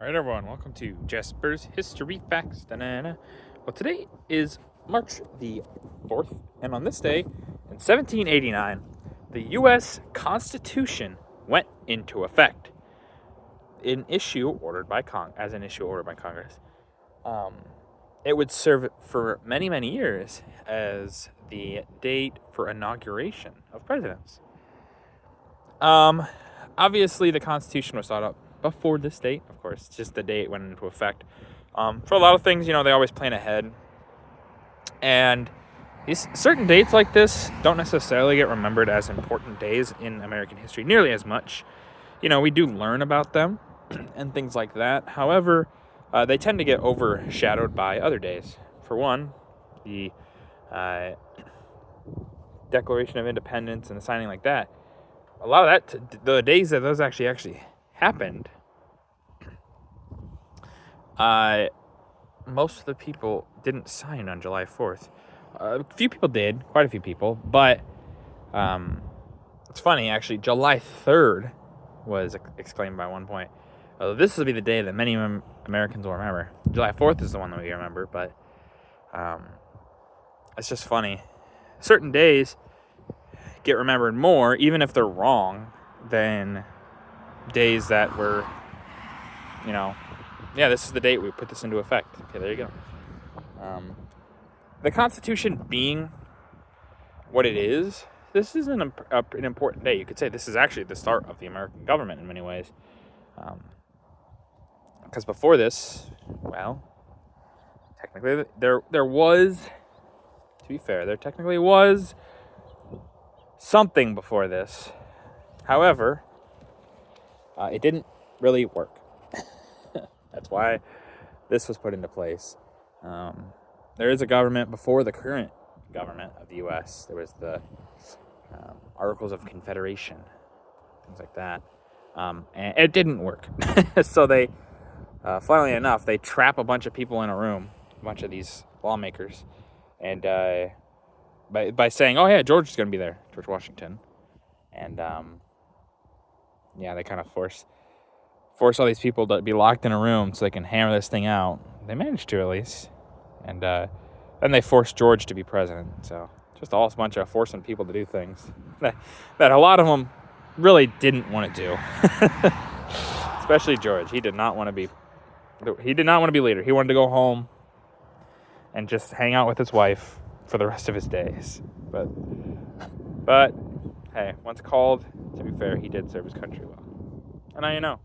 All right, everyone, welcome to Jasper's History Facts. Da-na-na. Well, today is March the 4th, and on this day, in 1789, the U.S. Constitution went into effect. An issue ordered by Congress. It would serve for many, many years as the date for inauguration of presidents. Obviously, the Constitution was thought up before this date, of course. It's just the date it went into effect. For a lot of things, they always plan ahead. And these certain dates like this don't necessarily get remembered as important days in American history nearly as much. We do learn about them and things like that. However, they tend to get overshadowed by other days. For one, the Declaration of Independence and the signing like that. A lot of that, the days that those actually happened, most of the people didn't sign on July 4th. A few people did, quite a few people, but it's funny, actually. July 3rd was exclaimed by one point. This will be the day that many Americans will remember. July 4th is the one that we remember, but it's just funny. Certain days get remembered more, even if they're wrong, than days that were, this is the date we put this into effect. Okay, there you go. The Constitution being what it is, this is an important day. You could say this is actually the start of the American government in many ways. Because before this, well, technically there was, to be fair, there technically was something before this. However, it didn't really work. That's why this was put into place. There is a government before the current government of the U.S. There was the Articles of Confederation, things like that. And it didn't work. So they, funnily enough, they trap a bunch of people in a room, a bunch of these lawmakers, and by saying, oh, yeah, George is going to be there, George Washington. And, they kind of force all these people to be locked in a room so they can hammer this thing out. They managed to, at least. And then they forced George to be president. So just a bunch of forcing people to do things that a lot of them really didn't want to do. Especially George. He did not want to be leader. He wanted to go home and just hang out with his wife for the rest of his days. But hey, once called, to be fair, he did serve his country well. And now you know.